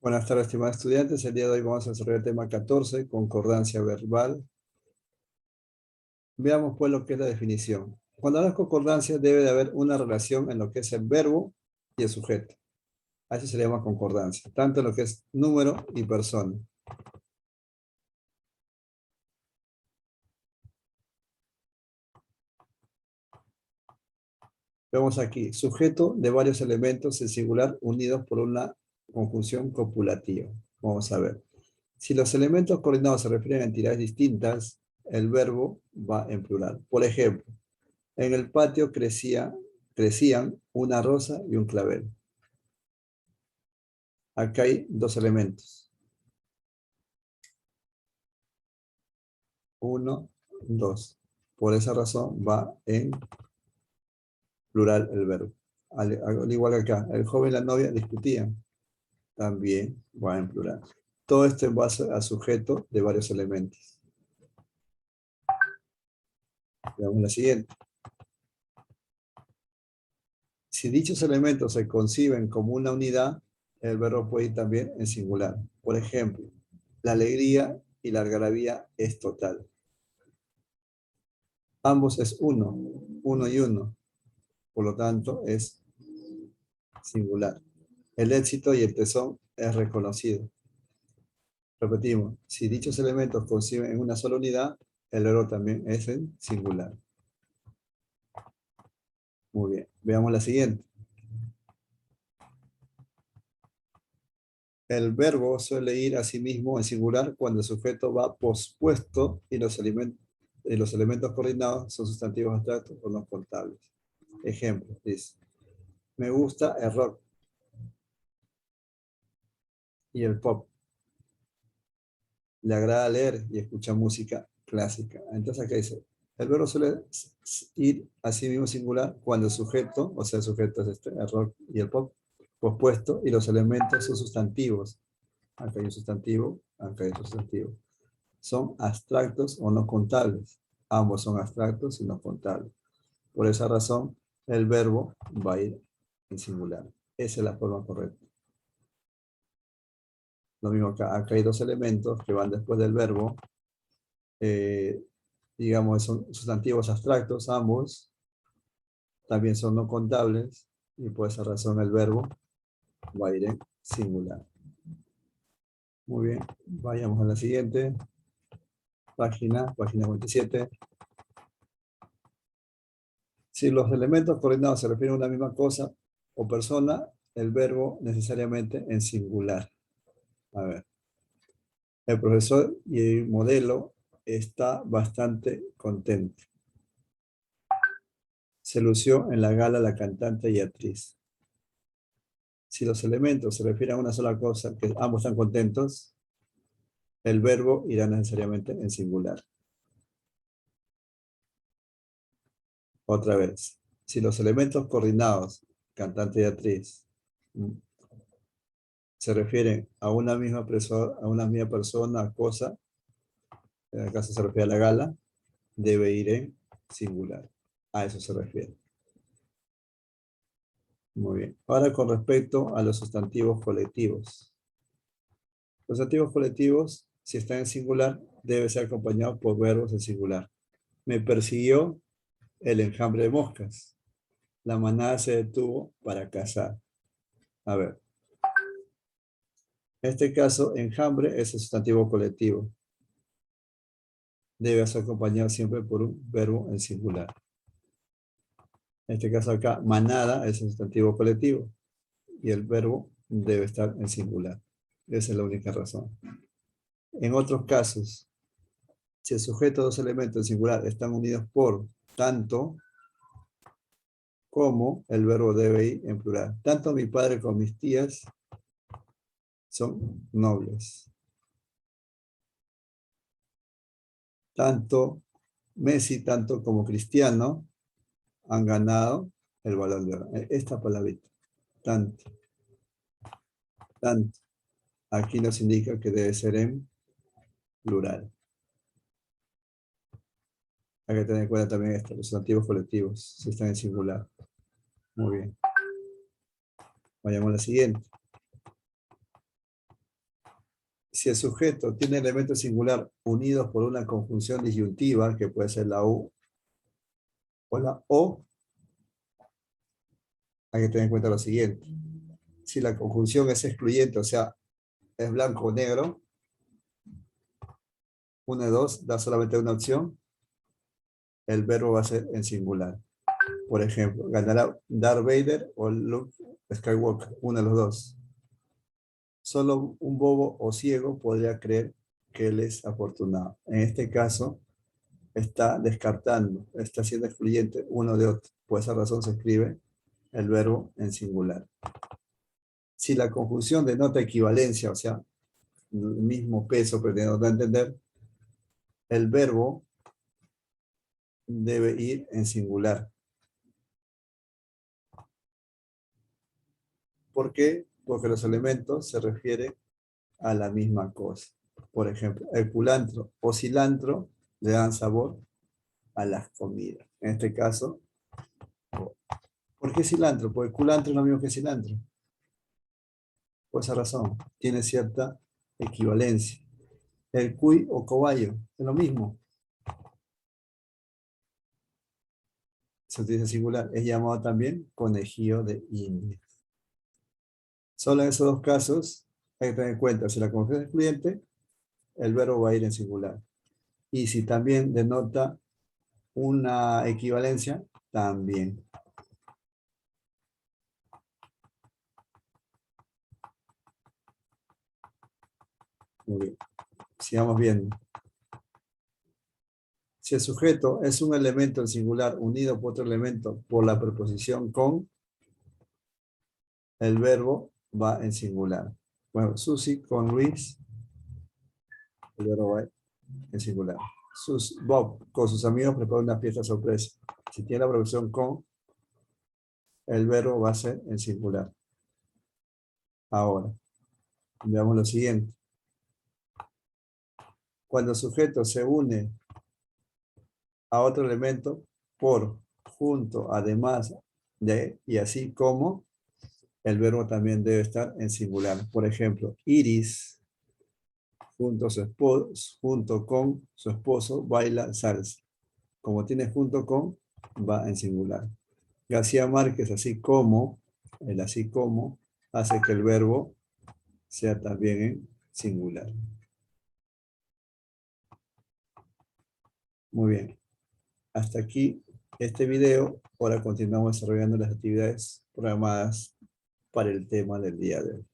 Buenas tardes, estimados estudiantes. El día de hoy vamos a desarrollar el tema 14, concordancia verbal. Veamos pues lo que es la definición. Cuando hablamos de concordancia debe de haber una relación en lo que es el verbo y el sujeto. A eso se le llama concordancia, tanto en lo que es número y persona. Vemos aquí, sujeto de varios elementos en singular unidos por una conjunción copulativa. Vamos a ver. Si los elementos coordinados se refieren a entidades distintas, el verbo va en plural. Por ejemplo, en el patio crecían una rosa y un clavel. Acá hay dos elementos. 1, 2. Por esa razón va en plural el verbo. Al igual que acá, el joven y la novia discutían. También va en plural. Todo esto en base a sujeto de varios elementos. Veamos la siguiente. Si dichos elementos se conciben como una unidad, el verbo puede ir también en singular. Por ejemplo, la alegría y la algarabía es total. Ambos es uno, uno y uno. Por lo tanto, es singular. El éxito y el tesón es reconocido. Repetimos, si dichos elementos conciben en una sola unidad, el verbo también es en singular. Muy bien, veamos la siguiente. El verbo suele ir a sí mismo en singular cuando el sujeto va pospuesto y los elementos coordinados son sustantivos abstractos o no contables. Ejemplo, dice, me gusta el rock y el pop. Le agrada leer y escuchar música clásica. Entonces acá dice, el verbo suele ir a sí mismo singular cuando el sujeto, o sea, el sujeto es el rock y el pop, pospuesto, y los elementos son sustantivos. Acá hay un sustantivo, acá hay otro sustantivo. Son abstractos o no contables. Ambos son abstractos y no contables. Por esa razón, el verbo va a ir en singular. Esa es la forma correcta. Lo mismo acá hay dos elementos que van después del verbo. Digamos, son sustantivos abstractos, ambos. También son no contables. Y por esa razón el verbo va a ir en singular. Muy bien. Vayamos a la siguiente. Página 47. Si los elementos coordinados se refieren a una misma cosa o persona, el verbo necesariamente en singular. A ver. El profesor y el modelo está bastante contento. Se lució en la gala la cantante y actriz. Si los elementos se refieren a una sola cosa, que ambos están contentos, el verbo irá necesariamente en singular. Otra vez. Si los elementos coordinados, cantante y actriz, se refieren a una misma persona, cosa, en el caso se refiere a la gala, debe ir en singular. A eso se refiere. Muy bien. Ahora con respecto a los sustantivos colectivos. Los sustantivos colectivos, si están en singular, debe ser acompañados por verbos en singular. Me persiguió el enjambre de moscas. La manada se detuvo para cazar. A ver. En este caso, enjambre es el sustantivo colectivo. Debe ser acompañado siempre por un verbo en singular. En este caso acá, manada es el sustantivo colectivo y el verbo debe estar en singular. Esa es la única razón. En otros casos, si el sujeto de dos elementos en singular están unidos por tanto como, el verbo debe ir en plural. Tanto mi padre como mis tías son nobles. Tanto Messi, tanto como Cristiano han ganado el Balón de Oro. Esta palabrita, tanto, tanto. Aquí nos indica que debe ser en plural. Hay que tener en cuenta también esto, los sustantivos colectivos, si están en singular. Muy bien. Vayamos a la siguiente. Si el sujeto tiene elemento singular unidos por una conjunción disyuntiva, que puede ser la U o la O, hay que tener en cuenta lo siguiente. Si la conjunción es excluyente, o sea, es blanco o negro, 1 y 2 da solamente una opción, el verbo va a ser en singular. Por ejemplo, ganará Darth Vader o Luke Skywalker, uno de los dos. Solo un bobo o ciego podría creer que él es afortunado. En este caso, está descartando, está siendo excluyente uno de otro. Por esa razón se escribe el verbo en singular. Si la conjunción denota equivalencia, o sea, el mismo peso, pero denota entender, el verbo debe ir en singular. ¿Por qué? Porque los elementos se refieren a la misma cosa. Por ejemplo, el culantro o cilantro le dan sabor a las comidas. En este caso, ¿por qué cilantro? Porque culantro es lo mismo que cilantro. Por esa razón, tiene cierta equivalencia. El cuy o cobayo es lo mismo. Se utiliza singular. Es llamado también conejillo de Indias. Solo en esos dos casos hay que tener en cuenta, si la conjunción es excluyente, el verbo va a ir en singular. Y si también denota una equivalencia, también. Muy bien. Sigamos viendo. Si el sujeto es un elemento en singular unido por otro elemento por la preposición con, el verbo va en singular. Bueno, Susi con Luis, el verbo va en singular. Bob con sus amigos prepara una fiesta sorpresa. Si tiene la preposición con, el verbo va a ser en singular. Ahora, veamos lo siguiente. Cuando el sujeto se une a otro elemento por, junto, además de y así como, el verbo también debe estar en singular. Por ejemplo, Iris, junto con su esposo, baila salsa. Como tiene junto con, va en singular. García Márquez, así como, el así como, hace que el verbo sea también en singular. Muy bien. Hasta aquí este video. Ahora continuamos desarrollando las actividades programadas para el tema del día de hoy.